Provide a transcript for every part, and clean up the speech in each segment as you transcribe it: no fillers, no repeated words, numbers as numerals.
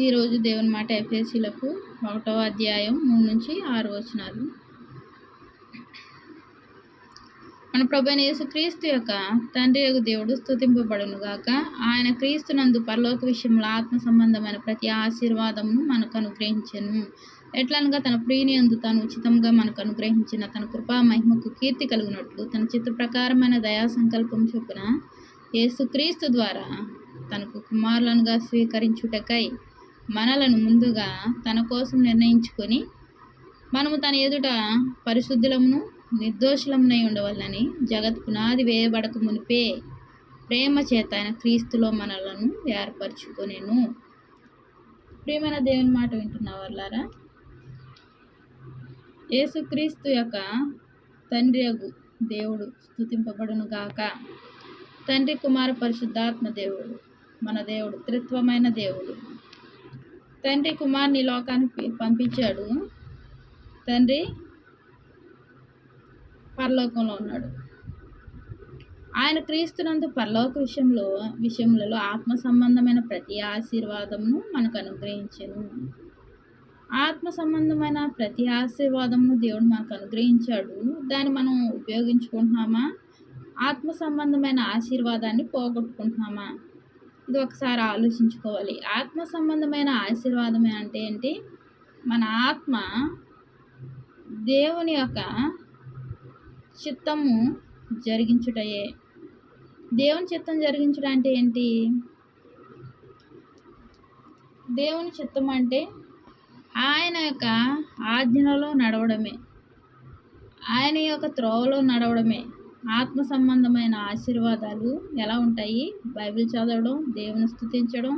ఈరోజు దేవుని మాట ఎఫెసీయులకు 1వ అధ్యాయం 3-6 వచనాలు. మన ప్రభువైన యేసుక్రీస్తు యొక్క తండ్రి యగు దేవుడు స్తుతింపబడును గాక. ఆయన క్రీస్తునందు పరలోక విషయంలో ఆత్మ సంబంధమైన ప్రతి ఆశీర్వాదమును మనకు అనుగ్రహించెను. ఎట్లనగా తన ప్రియుని యందు తాను ఉచితంగా మనకు అనుగ్రహించిన తన కృపా మహిమకు కీర్తి కలుగునట్లు తన చిత్త ప్రకారమైన దయా సంకల్పం చొప్పున యేసుక్రీస్తు ద్వారా తనకు కుమారులనుగా స్వీకరించుటకై మనలను ముందుగా తన కోసం నిర్ణయించుకొని మనము తన ఎదుట పరిశుద్ధులమును నిర్దోషులమునై ఉండవలనని జగత్ పునాది వేయబడక మునిపే ప్రేమ చేత ఆయన క్రీస్తులో మనలను ఏర్పరచుకొనెను. ప్రియమైన దేవుని మాట వింటున్న వాళ్ళారా, యేసుక్రీస్తు యొక్క తండ్రి యగు దేవుడు స్తుతింపబడును గాక. తండ్రి, కుమార, పరిశుద్ధాత్మ దేవుడు మన దేవుడు, త్రిత్వమైన దేవుడు. తండ్రి కుమారుని లోకానికి పంపించాడు. తండ్రి పరలోకంలో ఉన్నాడు. ఆయన క్రీస్తునందు పరలోక విషయములలో ఆత్మ సంబంధమైన ప్రతి ఆశీర్వాదమును మనకు అనుగ్రహించెను. ఆత్మ సంబంధమైన ప్రతి ఆశీర్వాదమును దేవుడు మనకు అనుగ్రహించాడు. దాన్ని మనం ఉపయోగించుకుంటున్నామా? ఆత్మ సంబంధమైన ఆశీర్వాదాన్ని పోగొట్టుకుంటున్నామా? ఇది ఒకసారి ఆలోచించుకోవాలి. ఆత్మ సంబంధమైన ఆశీర్వాదం అంటే ఏంటి? మన ఆత్మ దేవుని యొక్క చిత్తము జరిగించుటయే. దేవుని చిత్తం జరిగించుట అంటే ఏంటి? దేవుని చిత్తం అంటే ఆయన యొక్క ఆజ్ఞలలో నడవడమే, ఆయన యొక్క త్రోవలో నడవడమే. ఆత్మ సంబంధమైన ఆశీర్వాదాలు ఎలా ఉంటాయి? బైబిల్ చదవడం, దేవుని స్తుతించడం,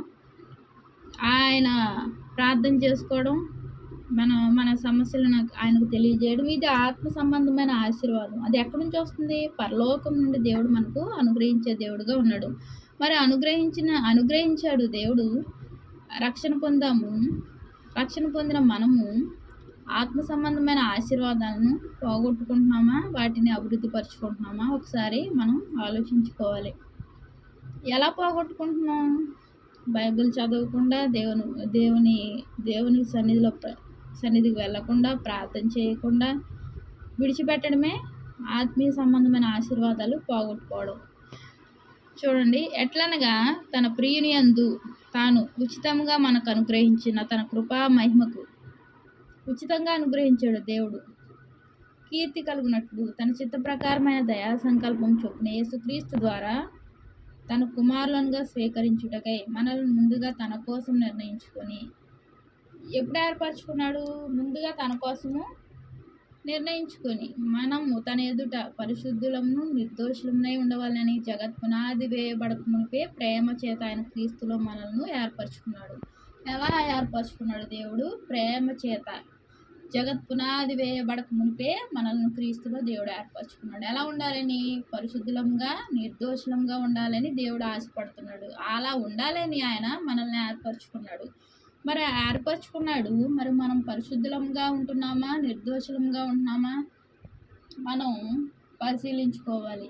ఆయన ప్రార్థన చేసుకోవడం, మన సమస్యలను ఆయనకు తెలియజేయడం. ఇది ఆత్మ సంబంధమైన ఆశీర్వాదం. అది ఎక్కడి నుంచి వస్తుంది? పరలోకం నుండి దేవుడు మనకు అనుగ్రహించే దేవుడుగా ఉన్నాడు. మరి అనుగ్రహించాడు దేవుడు. రక్షణ పొందాము. రక్షణ పొందిన మనము ఆత్మ సంబంధమైన ఆశీర్వాదాలను పోగొట్టుకుంటున్నామా? వాటిని అభివృద్ధి పరుచుకుంటున్నామా? ఒకసారి మనం ఆలోచించుకోవాలి. ఎలా పోగొట్టుకుంటున్నాం? బైబిల్ చదవకుండా, దేవుని సన్నిధికి వెళ్ళకుండా, ప్రార్థన చేయకుండా విడిచిపెట్టడమే ఆత్మీయ సంబంధమైన ఆశీర్వాదాలు పోగొట్టుకోవడం. చూడండి, ఎట్లనగా తన ప్రియుని యందు తాను ఉచితంగా మనకు అనుగ్రహించిన తన కృపా మహిమకు ఉచితంగా అనుగ్రహించాడు దేవుడు. కీర్తి కలుగునట్లు తన చిత్త ప్రకారమైన దయా సంకల్పం చొప్పున యేసుక్రీస్తు ద్వారా తన కుమారులనుగా స్వీకరించుటకై మనల్ని ముందుగా తన కోసం నిర్ణయించుకొని, ఎప్పుడు ఏర్పరచుకున్నాడు? ముందుగా తన కోసము నిర్ణయించుకొని మనము తన ఎదుట పరిశుద్ధులమును నిర్దోషులమునై ఉండవాలని జగత్ పునాది వేయబడక మునిపే ప్రేమ చేత ఆయన క్రీస్తులో మనల్ని ఏర్పరచుకున్నాడు. ఎలా ఏర్పరచుకున్నాడు దేవుడు? ప్రేమ చేత. జగత్ పునాది వేయబడక మునిపే మనల్ని క్రీస్తులో దేవుడు ఏర్పరచుకున్నాడు. ఎలా ఉండాలని? పరిశుద్ధులంగా నిర్దోషులంగా ఉండాలని దేవుడు ఆశపడుతున్నాడు. అలా ఉండాలని ఆయన మనల్ని ఏర్పరచుకున్నాడు. మరి ఏర్పరచుకున్నాడు. మరి మనం పరిశుద్ధులంగా ఉంటున్నామా? నిర్దోషులంగా ఉంటున్నామా? మనం పరిశీలించుకోవాలి.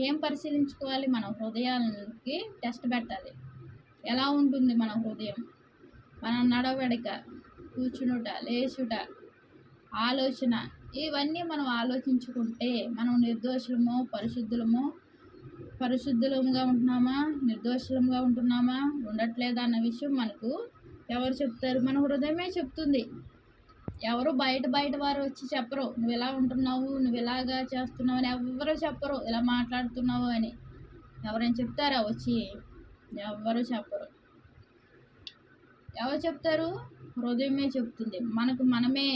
ఏం పరిశీలించుకోవాలి? మన హృదయాలకి టెస్ట్ పెట్టాలి. ఎలా ఉంటుంది మన హృదయం? మన నడవడిక, కూర్చునుట, లేచుట, ఆలోచన, ఇవన్నీ మనం ఆలోచించుకుంటే మనం నిర్దోషులమో పరిశుద్ధులంగా ఉంటున్నామా, నిర్దోషులంగా ఉంటున్నామా, ఉండట్లేదా అన్న విషయం మనకు ఎవరు చెప్తారు? మన హృదయమే చెప్తుంది. ఎవరు బయట వారు వచ్చి చెప్పరు, నువ్వు ఎలా ఉంటున్నావు, నువ్వు ఇలాగా చేస్తున్నావు అని ఎవరు చెప్పరు. ఇలా మాట్లాడుతున్నావు అని ఎవరైనా చెప్తారా వచ్చి? ఎవరు చెప్పరు. ఎవరు చెప్తారు? హృదయమే చెప్తుంది. మనకు మనమే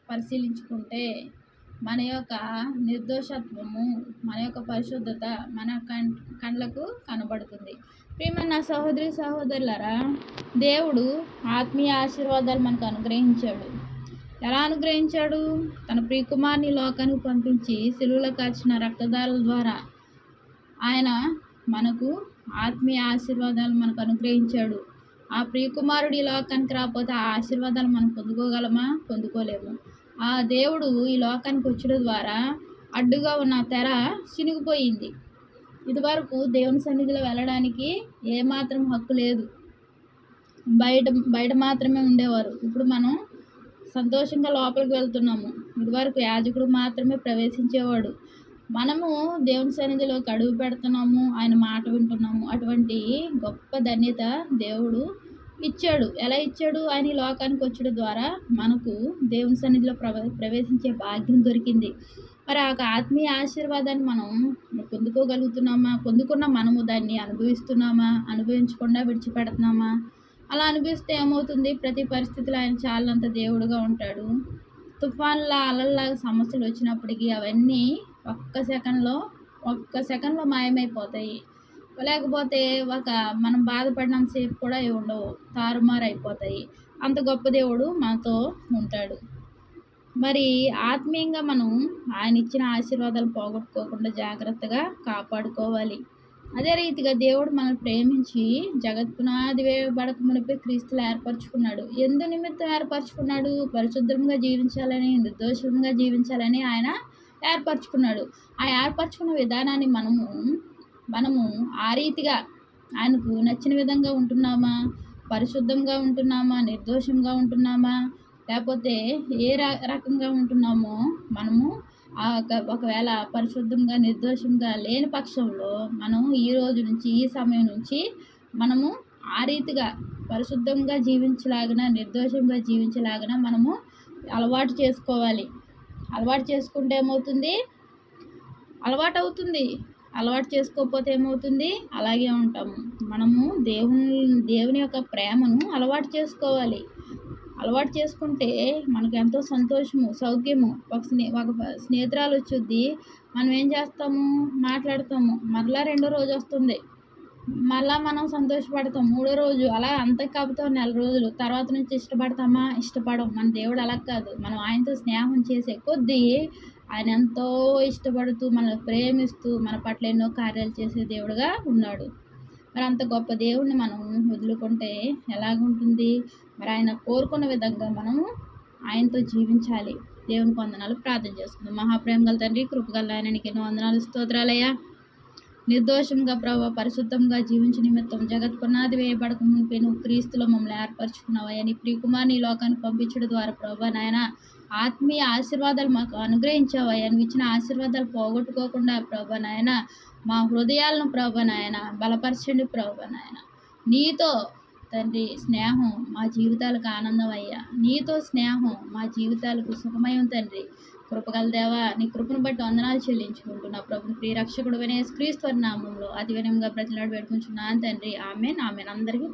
పరిశీలించుకుంటే మన యొక్క నిర్దోషత్వము, మన యొక్క పరిశుద్ధత మన కళ్ళకు కనబడుతుంది. ప్రియమైన నా సహోదరి సహోదరులారా, దేవుడు ఆత్మీయ ఆశీర్వాదాలు మనకు అనుగ్రహించాడు. ఎలా అనుగ్రహించాడు? తన ప్రియకుమారుని లోకానికి పంపించి సిలువలో కార్చిన రక్తధారల ద్వారా ఆయన మనకు ఆత్మీయ ఆశీర్వాదాలు మనకు అనుగ్రహించాడు. ఆ ప్రియకుమారుడు ఈ లోకానికి రాకపోతే ఆ ఆశీర్వాదాలు మనం పొందుకోగలమా? పొందుకోలేము. ఆ దేవుడు ఈ లోకానికి వచ్చడం ద్వారా అడ్డుగా ఉన్న తెర చినిగిపోయింది. ఇదివరకు దేవుని సన్నిధిలో వెళ్ళడానికి ఏమాత్రం హక్కు లేదు. బయట బయట మాత్రమే ఉండేవారు. ఇప్పుడు మనం సంతోషంగా లోపలికి వెళ్తున్నాము. ఇదివరకు యాజకుడు మాత్రమే ప్రవేశించేవాడు. మనము దేవుని సన్నిధిలోకి అడుగు పెడుతున్నాము. ఆయన మాట వింటున్నాము. అటువంటి గొప్ప ధన్యత దేవుడు ఇచ్చాడు. ఎలా ఇచ్చాడు? ఆయన ఈ లోకానికి వచ్చుట ద్వారా మనకు దేవుని సన్నిధిలో ప్రవేశించే భాగ్యం దొరికింది. మరి ఆ ఆత్మీయ ఆశీర్వాదాన్ని మనం పొందుకోగలుగుతున్నామా? పొందుకున్న మనము దాన్ని అనుభవిస్తున్నామా? అనుభవించకుండా విడిచిపెడుతున్నామా? అలా అనుభవిస్తే ఏమవుతుంది? ప్రతి పరిస్థితిలో ఆయన చాలినంత దేవుడుగా ఉంటాడు. తుఫాన్లా అలల్లాగా సమస్యలు వచ్చినప్పటికీ అవన్నీ ఒక్క సెకండ్లో మాయమైపోతాయి. లేకపోతే మనం బాధపడినంత సేపు కూడా అవి ఉండవు, తారుమారైపోతాయి. అంత గొప్ప దేవుడు మనతో ఉంటాడు. మరి ఆత్మీయంగా మనం ఆయన ఇచ్చిన ఆశీర్వాదాలు పోగొట్టుకోకుండా జాగ్రత్తగా కాపాడుకోవాలి. అదే రీతిగా దేవుడు మనల్ని ప్రేమించి జగత్పునాది వేయబడక మునిపే క్రీస్తులు ఏర్పరచుకున్నాడు. ఎందు నిమిత్తం ఏర్పరచుకున్నాడు? పరిశుద్ధంగా జీవించాలని, నిర్దోషంగా జీవించాలని ఆయన ఏర్పరచుకున్నాడు. ఆ ఏర్పరచుకున్న విధానాన్ని మనము ఆ రీతిగా ఆయనకు నచ్చిన విధంగా ఉంటున్నామా? పరిశుద్ధంగా ఉంటున్నామా? నిర్దోషంగా ఉంటున్నామా? లేకపోతే ఏ రకంగా ఉంటున్నామో మనము ఒకవేళ పరిశుద్ధంగా నిర్దోషంగా లేని పక్షంలో మనం ఈ రోజు నుంచి, ఈ సమయం నుంచి మనము ఆ రీతిగా పరిశుద్ధంగా జీవించలాగిన, నిర్దోషంగా జీవించలాగిన మనము అలవాటు చేసుకోవాలి. అలవాటు చేసుకుంటే ఏమవుతుంది? అలవాటు అవుతుంది. అలవాటు చేసుకోకపోతే ఏమవుతుంది? అలాగే ఉంటాము. మనము దేవుని యొక్క ప్రేమను అలవాటు చేసుకోవాలి. అలవాటు చేసుకుంటే మనకు ఎంతో సంతోషము, సౌఖ్యము. ఒక స్నేహితురాలు వచ్చుద్ది, మనం ఏం చేస్తాము? మాట్లాడతాము. మరలా రెండో రోజు వస్తుంది, మళ్ళా మనం సంతోషపడతాం. మూడో రోజు అలా అంతకు కాపుతాం నెల రోజులు. తర్వాత నుంచి ఇష్టపడతామా? ఇష్టపడం. మన దేవుడు అలా కాదు. మనం ఆయనతో స్నేహం చేసే కొద్దీ ఆయన ఎంతో ఇష్టపడుతూ, మనల్ని ప్రేమిస్తూ, మన పట్ల ఎన్నో కార్యాలు చేసే దేవుడుగా ఉన్నాడు. మరి అంత గొప్ప దేవుడిని మనం వదులుకుంటే ఎలాగుంటుంది? మరి ఆయన కోరుకున్న విధంగా మనము ఆయనతో జీవించాలి. దేవునికి వందనాలు. ప్రార్థన చేసుకుందాం. మహాప్రేమ గల తండ్రి, కృపగల ఆయన, నీకు ఎన్నో వందనాలు, స్తోత్రాలయ్యా. నిర్దోషంగా ప్రభావ పరిశుద్ధంగా జీవించే నిమిత్తం జగత్పునాది వేయబడక మునిపే నువ్వు క్రీస్తులో మమ్మల్ని ఏర్పరచుకున్నావయ్యా. నీ ప్రియకుమారుని ఈ లోకానికి పంపించడం ద్వారా ప్రభా నాయన ఆత్మీయ ఆశీర్వాదాలు మాకు అనుగ్రహించావయ్యా. నువ్వు ఇచ్చిన ఆశీర్వాదాలు పోగొట్టుకోకుండా ప్రభా నాయన మా హృదయాలను ప్రభా నాయన బలపరచండి ప్రభా నాయన. నీతో తండ్రి స్నేహం మా జీవితాలకు ఆనందం అయ్యా. నీతో స్నేహం మా జీవితాలకు సుఖమయం తండ్రి. కృపగల దేవా, నీ కృపను బట్టి వందనాలు చెల్లించుకుంటున్నా ప్రభుని ప్రియరక్షకుడు యేసుక్రీస్తు నామంలో అతి వినయంగా బ్రతిలాడి పెట్టుకుంటున్నాను తండ్రి. ఆమెన్. అందరికీ